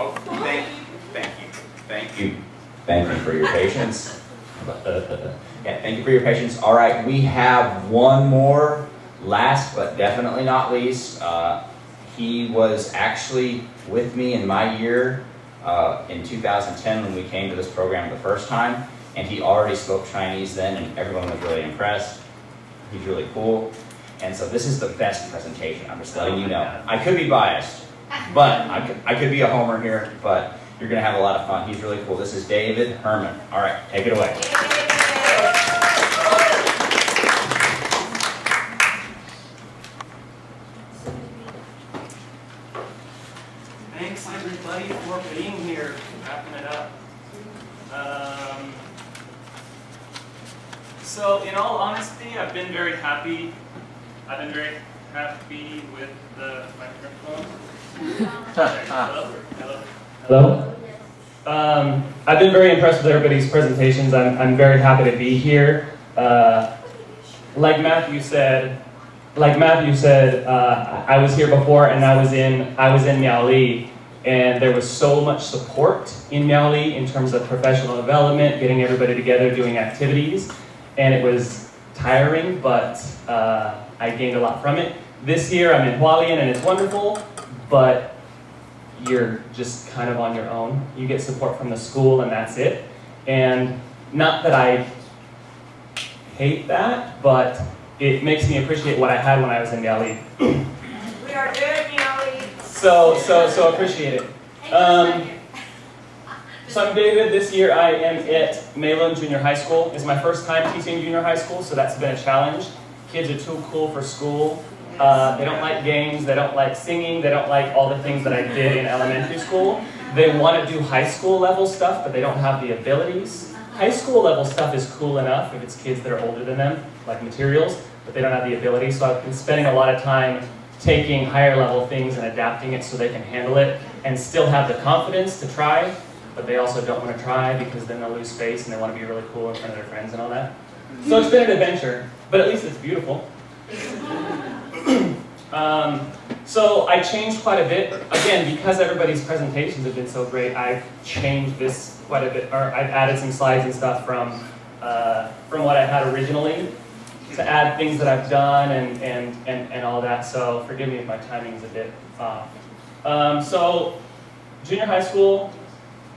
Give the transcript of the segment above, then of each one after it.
Oh, thank you for your patience. Yeah, thank you for your patience. All right, we have one more, last but definitely not least. He was actually with me in my year in 2010 when we came to this program the first time, and he already spoke Chinese then, and everyone was really impressed. He's really cool. And so this is the best presentation, I'm just letting you know. I could be biased, but I could be a homer here, but you're going to have a lot of fun. He's really cool. This is David Herman. All right, take it away. Thanks, everybody, for being here, wrapping it up. So, in all honesty, I've been very happy. With the microphone. Hello. I've been very impressed with everybody's presentations. I'm very happy to be here. Like Matthew said, I was here before, and I was in Miaoli, and there was so much support in Miaoli in terms of professional development, getting everybody together, doing activities, and it was tiring, but I gained a lot from it. This year I'm in Hualien, and it's wonderful, but you're just kind of on your own. You get support from the school, and that's it. And not that I hate that, but it makes me appreciate what I had when I was in Miaoli. We are good, Miaoli. So appreciate it. So I'm David. This year I am at Malin Junior High School. It's my first time teaching junior high school, so that's been a challenge. Kids are too cool for school. They don't like games, they don't like singing, they don't like all the things that I did in elementary school. They want to do high school level stuff, but they don't have the abilities. High school level stuff is cool enough if it's kids that are older than them, like materials, but they don't have the ability. So I've been spending a lot of time taking higher level things and adapting it so they can handle it and still have the confidence to try, but they also don't want to try because then they'll lose face and they want to be really cool in front of their friends and all that. So it's been an adventure, but at least it's beautiful. So I changed quite a bit. Again, because everybody's presentations have been so great, I've changed this quite a bit, or I've added some slides and stuff from what I had originally to add things that I've done and all that. So forgive me if my timing is a bit off. So junior high school,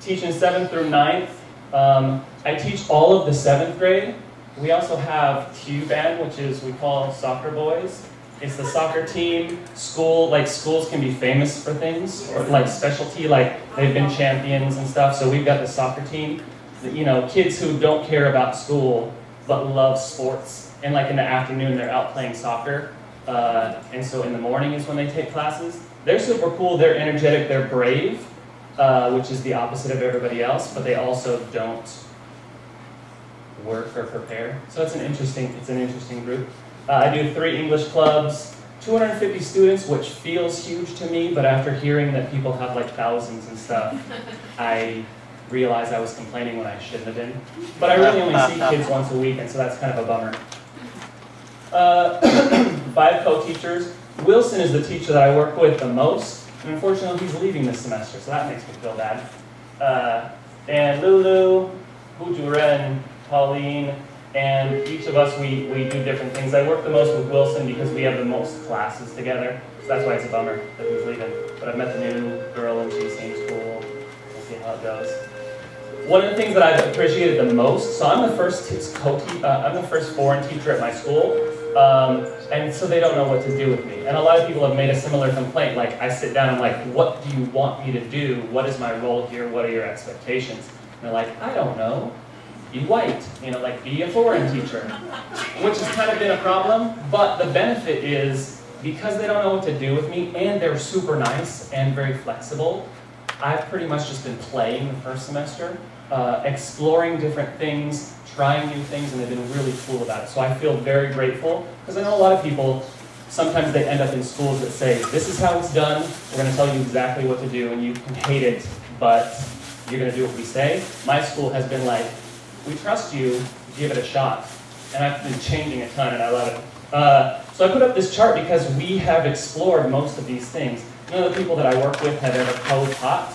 teaching 7th through 9th. I teach all of the 7th grade. We also have TU band, which is we call soccer boys. It's the soccer team. Schools can be famous for things, or like specialty, like they've been champions and stuff. So we've got the soccer team. You know, kids who don't care about school but love sports. And like in the afternoon, they're out playing soccer. And so in the morning is when they take classes. They're super cool. They're energetic. They're brave, which is the opposite of everybody else. But they also don't work or prepare. So it's an interesting group. I do 3 English clubs, 250 students, which feels huge to me, but after hearing that people have like thousands and stuff, I realized I was complaining when I shouldn't have been. But I really only see kids once a week, and so that's kind of a bummer. 5 co-teachers. Wilson is the teacher that I work with the most, and unfortunately he's leaving this semester, so that makes me feel bad. And Lulu, Hujuren, Pauline, and each of us, we do different things. I work the most with Wilson because we have the most classes together, so that's why it's a bummer that he's leaving. But I've met the new girl and she seems cool. We'll see how it goes. One of the things that I've appreciated the most, so I'm the first foreign teacher at my school, and so they don't know what to do with me. And a lot of people have made a similar complaint, like I sit down and I'm like, what do you want me to do? What is my role here? What are your expectations? And they're like, I don't know. Be white, you know, like be a foreign teacher, which has kind of been a problem, but the benefit is because they don't know what to do with me and they're super nice and very flexible, I've pretty much just been playing the first semester, exploring different things, trying new things, and they've been really cool about it. So I feel very grateful because I know a lot of people, sometimes they end up in schools that say, this is how it's done, we're going to tell you exactly what to do, and you can hate it, but you're going to do what we say. My school has been like, we trust you, give it a shot. And I've been changing a ton, and I love it. So I put up this chart because we have explored most of these things. None of the people that I work with have ever co-taught.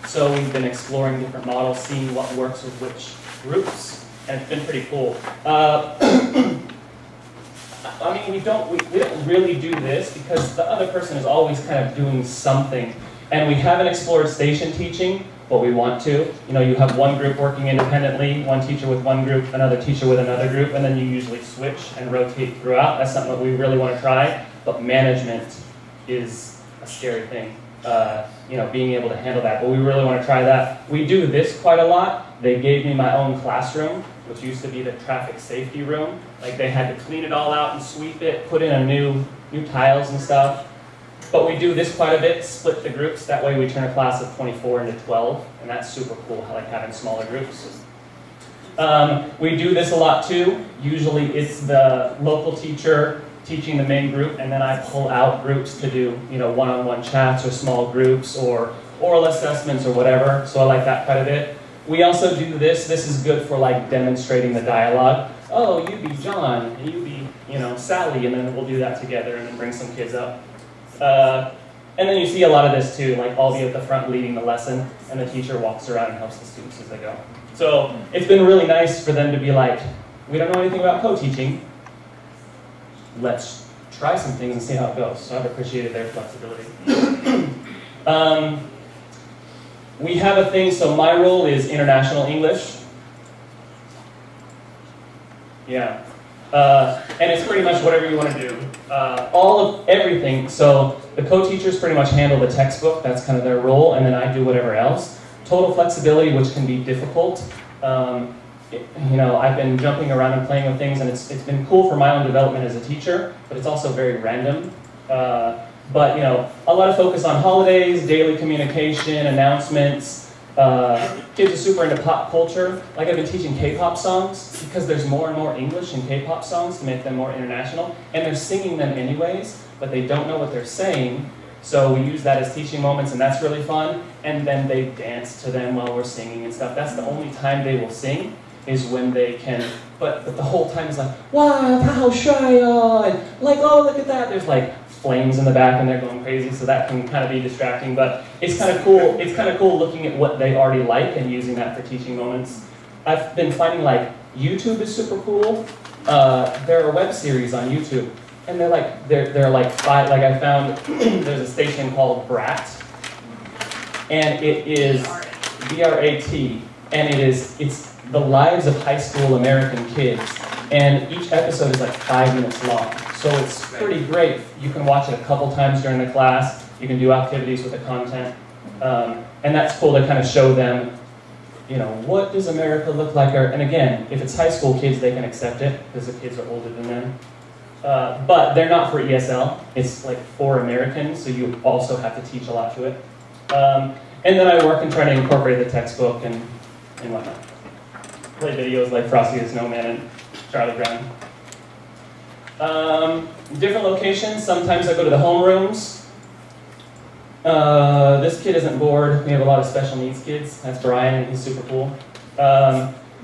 So we've been exploring different models, seeing what works with which groups, and it's been pretty cool. I mean, we don't really do this because the other person is always kind of doing something. And we haven't explored station teaching, but we want to. You know, you have one group working independently, one teacher with one group, another teacher with another group, and then you usually switch and rotate throughout. That's something that we really want to try, but management is a scary thing. You know, being able to handle that, but we really want to try that. We do this quite a lot. They gave me my own classroom, which used to be the traffic safety room. Like they had to clean it all out and sweep it, put in a new tiles and stuff. But we do this quite a bit, split the groups. That way we turn a class of 24 into 12, and that's super cool, I like having smaller groups. We do this a lot too. Usually it's the local teacher teaching the main group, and then I pull out groups to do, you know, one-on-one chats or small groups or oral assessments or whatever. So I like that quite a bit. We also do this. This is good for like demonstrating the dialogue. Oh, you be John, and you be, you know, Sally, and then we'll do that together and then bring some kids up. And then you see a lot of this too, like I'll be at the front leading the lesson, and the teacher walks around and helps the students as they go. So it's been really nice for them to be like, we don't know anything about co-teaching. Let's try some things and see how it goes. So I've appreciated their flexibility. We have a thing, so my role is international English. Yeah. And it's pretty much whatever you want to do. All of everything. So the co-teachers pretty much handle the textbook. That's kind of their role. And then I do whatever else. Total flexibility, which can be difficult. You know, I've been jumping around and playing with things, and it's been cool for my own development as a teacher, but it's also very random. But, you know, a lot of focus on holidays, daily communication, announcements. Kids are super into pop culture. Like I've been teaching K-pop songs because there's more and more English in K-pop songs to make them more international, and they're singing them anyways, but they don't know what they're saying. So we use that as teaching moments, and that's really fun. And then they dance to them while we're singing and stuff. That's the only time they will sing, is when they can, but the whole time is like, wow, how shy, and like, oh, look at that. There's like flames in the back and they're going crazy, so that can kind of be distracting, but it's kind of cool. It's kind of cool looking at what they already like and using that for teaching moments. I've been finding like YouTube is super cool. There are web series on YouTube, and they're like five, like I found there's a station called Brat, and it is B-R-A-T, and it's the lives of high school American kids, and each episode is like 5 minutes long, so it's pretty great. You can watch it a couple times during the class, you can do activities with the content, and that's cool to kind of show them, you know, what does America look like, and again, if it's high school kids, they can accept it, because the kids are older than them. But they're not for ESL, it's like for Americans, so you also have to teach a lot to it. And then I work and try to incorporate the textbook and whatnot. Play videos like Frosty the Snowman and Charlie Brown. Different locations, sometimes I go to the homerooms. This kid isn't bored, we have a lot of special needs kids. That's Brian, and he's super cool.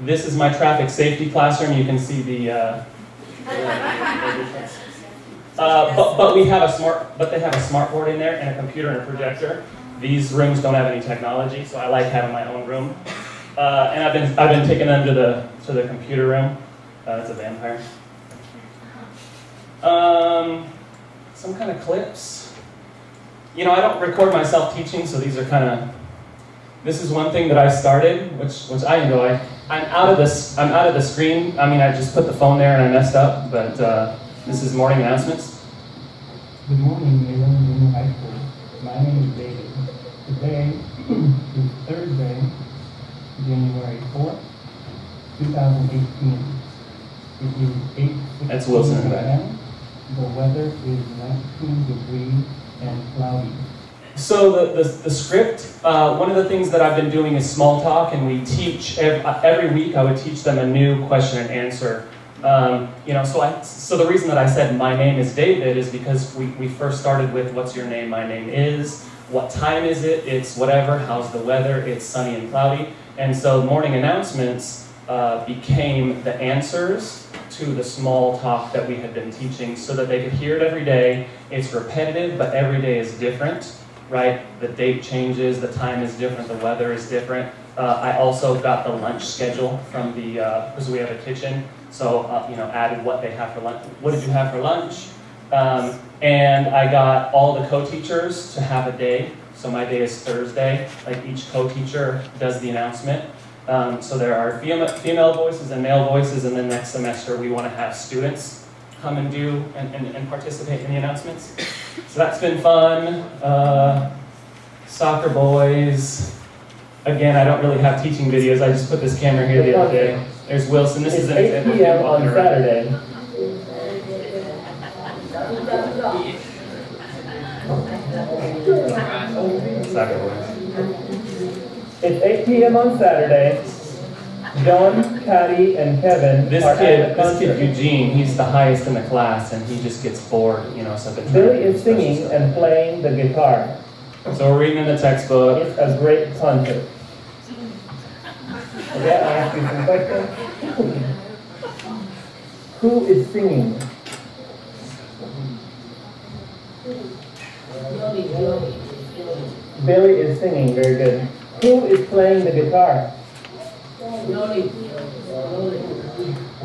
This is my traffic safety classroom, you can see the but they have a smart board in there and a computer and a projector. These rooms don't have any technology, so I like having my own room. And I've been taking them to the computer room. It's a vampire. Some kind of clips. You know, I don't record myself teaching, so these are kind of. This is one thing that I started, which I enjoy. I'm out of the screen. I mean, I just put the phone there and I messed up. But this is morning announcements. Good morning, Herman High School. My name is David. Today is Thursday, January 4th, 2018. It is 8:16 That's Wilson in the back. a.m. The weather is 19 degrees and cloudy. So the script, one of the things that I've been doing is small talk, and we teach, every week I would teach them a new question and answer. You know, so the reason that I said my name is David is because we first started with what's your name, my name is, what time is it, it's whatever, how's the weather, it's sunny and cloudy. And so morning announcements became the answers to the small talk that we had been teaching so that they could hear it every day. It's repetitive, but every day is different. right? The date changes, the time is different, the weather is different. I also got the lunch schedule from the, because we have a kitchen, so added what they have for lunch. What did you have for lunch? And I got all the co-teachers to have a day. So my day is Thursday. Like each co-teacher does the announcement. So there are female voices and male voices, and then next semester we want to have students come and do and participate in the announcements. So that's been fun. Soccer boys. Again, I don't really have teaching videos. I just put this camera here the other day. There's Wilson. This is an example. 8 p.m. on Saturday. Soccer boys. It's 8 p.m. on Saturday. John, Patty, and Kevin This are at the kid concert. Eugene, he's the highest in the class, and he just gets bored, so the Billy is singing and playing the guitar. So we're reading in the textbook. It's a great concert. Okay, I'll ask you some questions. Who is singing? Billy is singing, very good. Who is playing the guitar?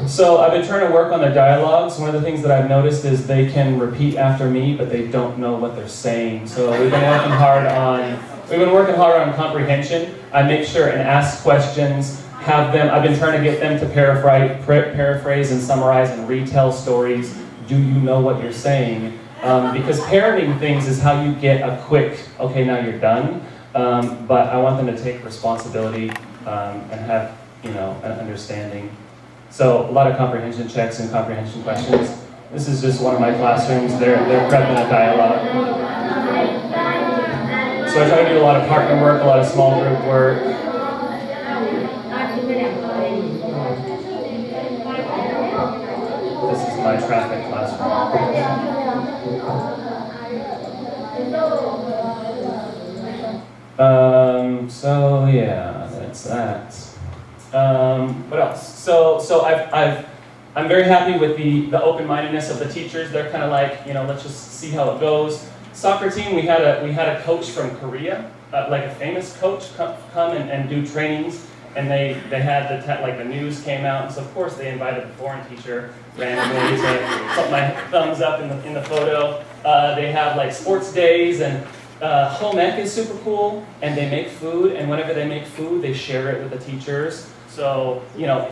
So I've been trying to work on their dialogues. One of the things that I've noticed is they can repeat after me, but they don't know what they're saying. So we've been working hard on comprehension. I make sure and ask questions, have them. I've been trying to get them to paraphrase and summarize and retell stories. Do you know what you're saying? Because parenting things is how you get a quick, okay, now you're done. But I want them to take responsibility and have, an understanding. So a lot of comprehension checks and comprehension questions. This is just one of my classrooms. They're prepping a dialogue. So I try to do a lot of partner work, a lot of small group work. This is my traffic classroom. So yeah, that's that. What else? So I'm very happy with the open-mindedness of the teachers. They're kind of like, let's just see how it goes. Soccer team, we had a coach from Korea, like a famous coach, come and do trainings, and they had the news came out, and so of course they invited the foreign teacher randomly to put my thumbs up in the photo. They have like sports days, and home ec is super cool, and they make food, and whenever they make food, they share it with the teachers. So,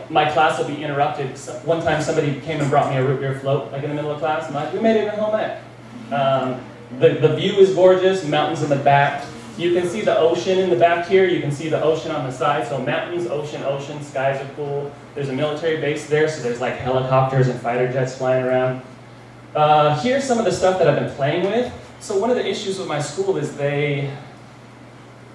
my class will be interrupted. One time somebody came and brought me a root beer float, like in the middle of class. I'm like, we made it in home ec. The view is gorgeous, mountains in the back. You can see the ocean in the back here. You can see the ocean on the side. So mountains, ocean, skies are cool. There's a military base there, so there's like helicopters and fighter jets flying around. Here's some of the stuff that I've been playing with. So one of the issues with my school is they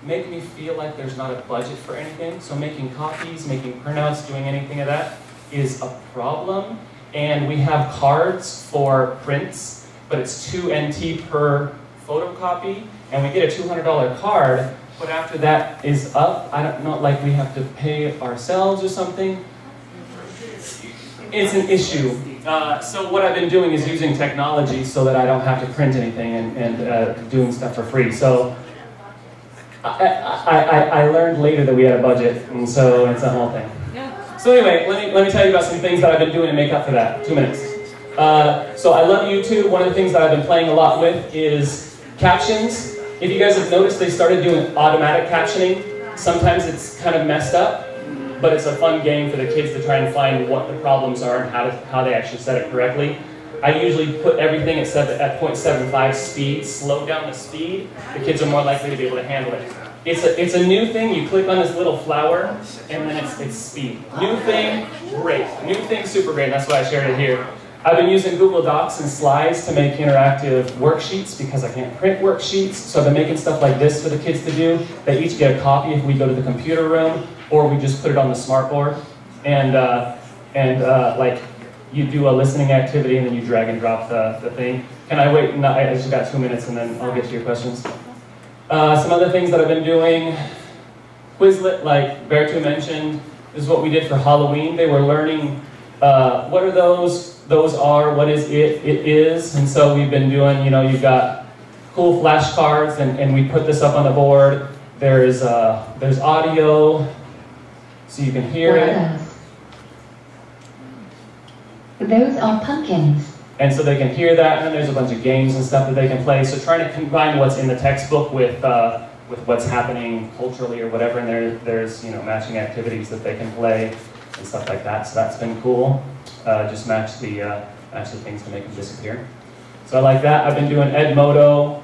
make me feel like there's not a budget for anything. So making copies, making printouts, doing anything of that is a problem. And we have cards for prints, but it's 2 NT per photocopy, and we get a $200 card, but after that is up, I don't know, like we have to pay ourselves or something. It's an issue. So what I've been doing is using technology so that I don't have to print anything and doing stuff for free. So I learned later that we had a budget, and so it's a whole thing. So anyway, let me tell you about some things that I've been doing to make up for that. 2 minutes. So I love YouTube. One of the things that I've been playing a lot with is captions. If you guys have noticed, they started doing automatic captioning. Sometimes it's kind of messed up, but it's a fun game for the kids to try and find what the problems are and how they actually said it correctly. I usually put everything at 0.75 speed, slow down the speed. The kids are more likely to be able to handle it. It's a new thing. You click on this little flower, and then it's speed. New thing, great. New thing, super great. That's why I shared it here. I've been using Google Docs and slides to make interactive worksheets because I can't print worksheets. So I've been making stuff like this for the kids to do. They each get a copy if we go to the computer room, or we just put it on the smartboard. And like you do a listening activity and then you drag and drop the thing. Can I wait? No, I just got 2 minutes and then I'll get to your questions. Some other things that I've been doing. Quizlet, like Bertu mentioned, is what we did for Halloween. They were learning what are those are, what is it is, and so we've been doing, you've got cool flashcards, and we put this up on the board. There's audio, so you can hear it. Those are pumpkins. And so they can hear that, and then there's a bunch of games and stuff that they can play. So trying to combine what's in the textbook with what's happening culturally or whatever, and there's matching activities that they can play and stuff like that. So that's been cool. Just match the things to make them disappear. So I like that. I've been doing Edmodo,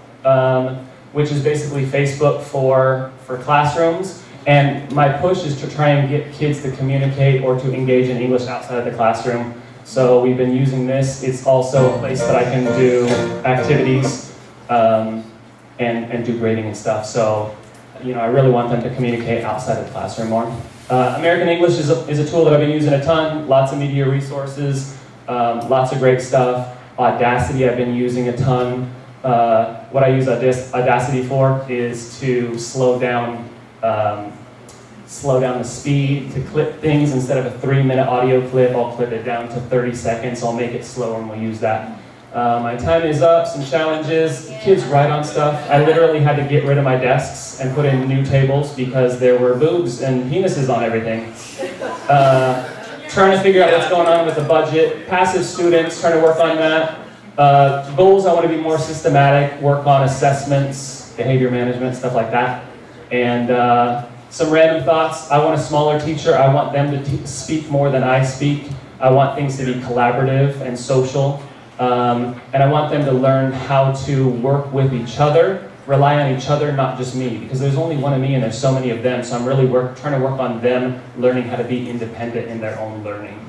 which is basically Facebook for classrooms. And my push is to try and get kids to communicate or to engage in English outside of the classroom. So we've been using this. It's also a place that I can do activities and do grading and stuff. So, I really want them to communicate outside of the classroom more. American English is a tool that I've been using a ton. Lots of media resources, lots of great stuff. Audacity I've been using a ton. What I use Audacity for is to slow down the speed, to clip things. Instead of a 3-minute audio clip, I'll clip it down to 30 seconds. I'll make it slower and we'll use that. My time is up, some challenges. Kids write on stuff. I literally had to get rid of my desks and put in new tables because there were boobs and penises on everything. Trying to figure out what's going on with the budget. Passive students, trying to work on that. Goals, I want to be more systematic, work on assessments, behavior management, stuff like that. And some random thoughts. I want a smaller teacher. I want them to speak more than I speak. I want things to be collaborative and social. And I want them to learn how to work with each other, rely on each other, not just me. Because there's only one of me and there's so many of them. So I'm really trying to work on them learning how to be independent in their own learning.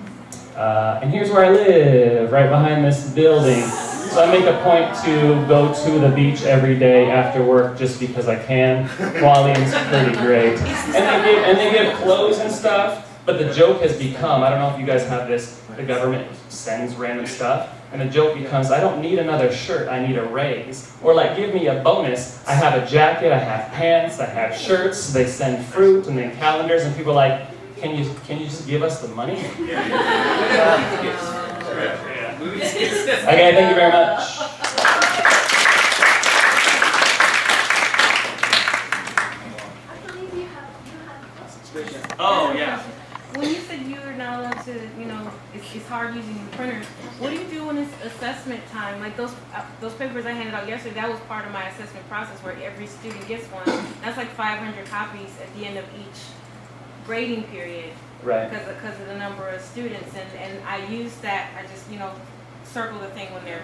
And here's where I live, right behind this building. So I make a point to go to the beach every day after work just because I can. Qualian's pretty great. And they give clothes and stuff, but the joke has become, I don't know if you guys have this, the government sends random stuff, and the joke becomes, I don't need another shirt, I need a raise. Or like, give me a bonus, I have a jacket, I have pants, I have shirts, they send fruit and then calendars, and people are like, can you just give us the money? Okay, thank you very much. I believe you have Oh, yeah. When you said you're not allowed to, it's hard using the printer. What do you do when it's assessment time? Like those papers I handed out yesterday, that was part of my assessment process where every student gets one. That's like 500 copies at the end of each grading period. Right. Because of the number of students, and I use that. I just circle the thing when they're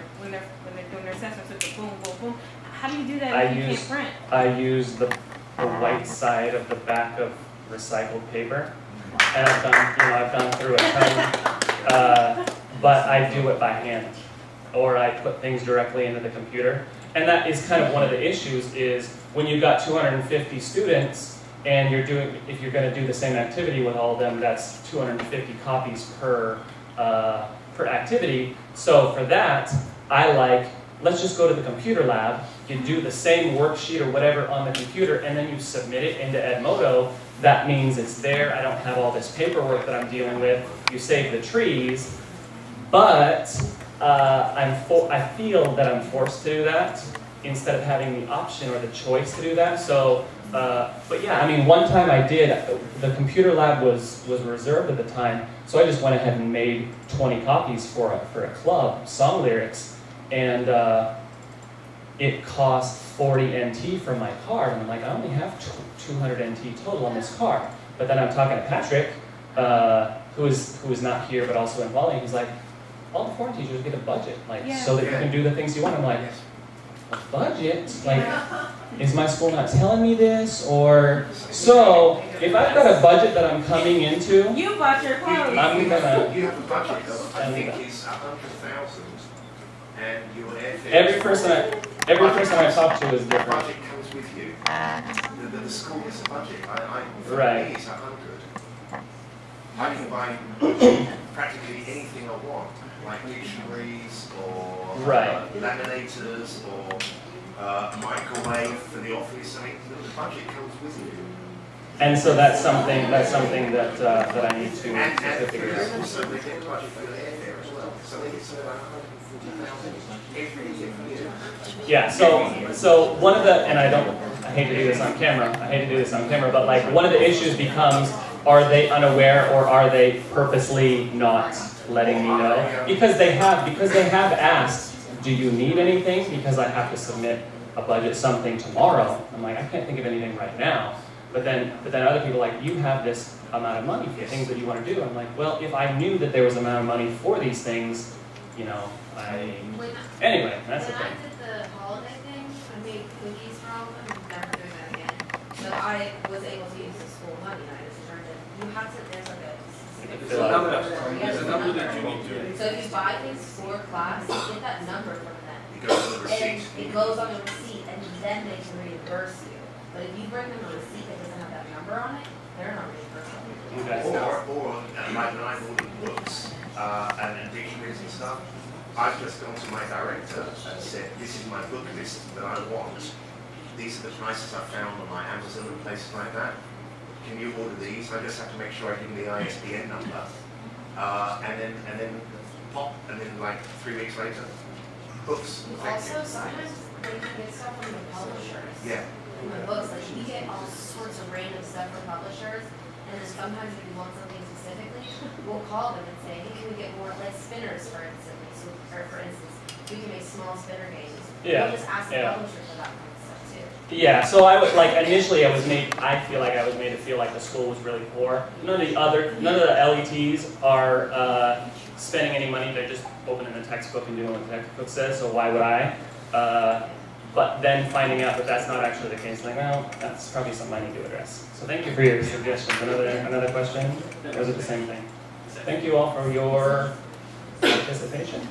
doing their assessment. So it's boom, boom, boom. How do you do that if you can't print? I use the white side of the back of recycled paper, and I've gone through a ton, but I do it by hand, or I put things directly into the computer, and that is kind of one of the issues. Is when you've got 250 students. And if you're going to do the same activity with all of them, that's 250 copies per activity. So for that, let's just go to the computer lab, you do the same worksheet or whatever on the computer, and then you submit it into Edmodo. That means it's there, I don't have all this paperwork that I'm dealing with. You save the trees, but I feel that I'm forced to do that instead of having the option or the choice to do that. So. But yeah, one time I did, the computer lab was reserved at the time, so I just went ahead and made 20 copies for a club, song lyrics, and it cost 40 NT for my card, and I'm like, I only have 200 NT total on this card. But then I'm talking to Patrick, who is not here but also in Wally, and he's like, all the foreign teachers get a budget, so that you can do the things you want. I'm like, a budget? Is my school not telling me this? Or so if I've got a budget that I'm coming into, you bought your clothes. I'm gonna. You have a budget of I think it's 100,000, and your airfare. Every person I talk to is The different. budget comes with you. The school has a budget. For Right. me, it's 100. I can buy practically anything I want, like dictionaries or laminators or. Microwave for the office. The budget comes with you. And so that's something that I need to figure out. Also, they get a budget for the airfare as well. So they get something like 140,000 every year. Yeah, so one of the, and I hate to do this on camera, but like one of the issues becomes, are they unaware or are they purposely not letting me know? Because they have asked, do you need anything? Because I have to submit a budget something tomorrow. I'm like, I can't think of anything right now. But then other people are like, you have this amount of money for things that you want to do. I'm like, well, if I knew that there was an amount of money for these things, you know, anyway, that's the thing. When I did the holiday thing, I made cookies for all of them. I'm never doing that again. But I was able to use the school money. I just turned it. You have to. There's like a specific number that you need to. So if you buy things for class, get that number from them. It goes on the receipt. And it goes on the receipt, and then they can reimburse you. But if you bring them a receipt that doesn't have that number on it, they're not reimbursable. Okay. Or like when I ordered books and dictionaries and stuff, I've just gone to my director and said, this is my book list that I want. These are the prices I found on my Amazon and places like that. Can you order these? I just have to make sure I give them the ISBN number. And then pop, and then like 3 weeks later, books. Also, sometimes they can get stuff from the publishers. Yeah. In the books, like we get all sorts of random stuff from publishers, and then sometimes if you want something specifically, we'll call them and say, hey, can we get more, like spinners, for instance, we can make small spinner games. Yeah. We'll just ask the publisher for that kind of stuff too. Yeah, so I would like initially I feel like I was made to feel like the school was really poor. None of the LETs are spending any money. They're just opening the textbook and doing what the textbook says. So why would I? But then finding out that that's not actually the case, like, well, that's probably something I need to address. So thank you for your suggestions. Another question? Or is it the same thing? Thank you all for your participation.